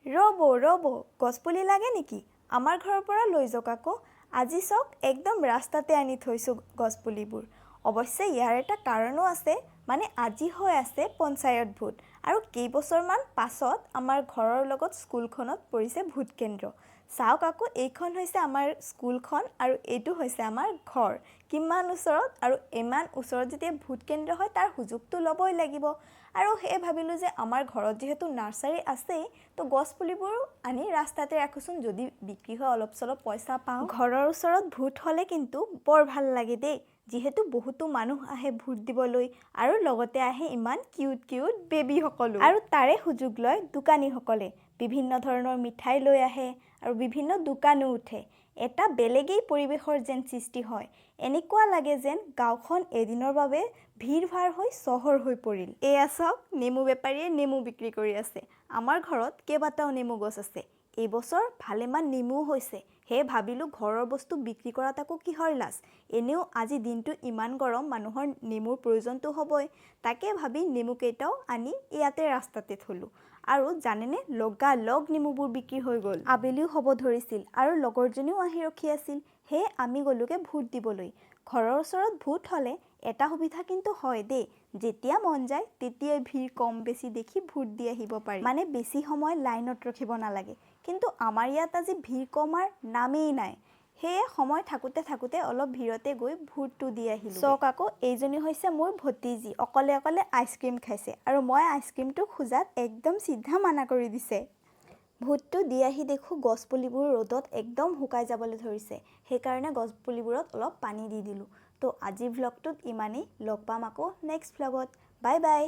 ৰ'ব গছপুলি লাগে নেকি? আমাৰ ঘৰৰ পৰা লৈ যাওক আকৌ। আজি চাওক একদম ৰাস্তাতে আনি থৈছোঁ গছপুলিবোৰ। অৱশ্যে ইয়াৰ এটা কাৰণো আছে, মানে আজি হৈ আছে পঞ্চায়ত ভোট আৰু কেইবছৰমান পাছত আমাৰ ঘৰৰ লগত স্কুলখনত পৰিছে ভোট কেন্দ্ৰ। চাওক আকৌ এইখন হৈছে আমাৰ স্কুলখন আৰু এইটো হৈছে আমাৰ ঘৰ। কিমান ওচৰত, আৰু ইমান ওচৰত যেতিয়া ভোট কেন্দ্ৰ হয় তাৰ সুযোগটো ল'বই লাগিব। আৰু সেই ভাবিলোঁ যে আমাৰ ঘৰত যিহেতু নাৰ্চাৰী আছেই, তো গছপুলিবোৰ আনি ৰাস্তাতে ৰাখোঁচোন, যদি বিক্ৰী হয় অলপ চলপ পইচা পাওঁ। ঘৰৰ ওচৰত ভোট হ'লে কিন্তু বৰ ভাল লাগে দেই, যিহেতু বহুতো মানুহ আহে ভোট দিবলৈ আৰু লগতে আহে ইমান কিউট বেবীসকলো। আৰু তাৰে সুযোগ লয় দোকানীসকলে। বিভিন্ন ধৰণৰ মিঠাই লৈ আহে আৰু বিভিন্ন দোকানো উঠে। এটা বেলেগেই পৰিৱেশৰ যেন সৃষ্টি হয়। এনেকুৱা লাগে যেন গাঁওখন এদিনৰ বাবে ভিৰ ভাৰ হৈ চহৰ হৈ পৰিল। এয়া চাওক, নেমু বেপাৰীয়ে নেমু বিক্ৰী কৰি আছে। আমাৰ ঘৰত কেইবাটাও নেমু গছ আছে। এইবছৰ ভালেমান নেমু হৈছে। সেয়ে ভাবিলোঁ ঘৰৰ বস্তু বিক্ৰী কৰাত আকৌ কিহৰ লাজ। এনেও আজি দিনটো ইমান গৰম, মানুহৰ নেমুৰ প্ৰয়োজনটো হ'বই। তাকে ভাবি নেমুকেইটাও আনি ইয়াতে ৰাস্তাতে থলোঁ। আৰু জানেনে, লগালগ নেমুবোৰ বিক্ৰী হৈ গ'ল। আবেলিও হ'ব ধৰিছিল আৰু লগৰজনীও আহি ৰখি আছিল। সেয়ে আমি গ'লোগে ভোট দিবলৈ। ঘৰৰ ওচৰত ভোট হ'লে এটা সুবিধা কিন্তু হয় দেই, যেতিয়া মন যায় তেতিয়াই ভিৰ কম বেছি দেখি ভোট দি আহিব পাৰি। মানে বেছি সময় লাইনত ৰখিব নালাগে। কিন্তু আমাৰ ইয়াত আজি ভিৰ কমাৰ নামেই নাই। সেয়ে সময় থাকোঁতে অলপ ভিৰতে গৈ ভোটটো দি আহিলোঁ। চাওক আকৌ, এইজনী হৈছে মোৰ ভতিজী। অকলে আইচক্ৰীম খাইছে আৰু মই আইচক্ৰীমটো খোজাত একদম চিধা মানা কৰি দিছে। ভোটটো দি আহি দেখোঁ গছপুলিবোৰ ৰ'দত একদম শুকাই যাবলৈ ধৰিছে। সেইকাৰণে গছপুলিবোৰত অলপ পানী দি দিলোঁ। তো আজিৰ ভ্লগটোত ইমানেই। লগ পাম আকৌ নেক্সট ভ্লগত। Bye bye.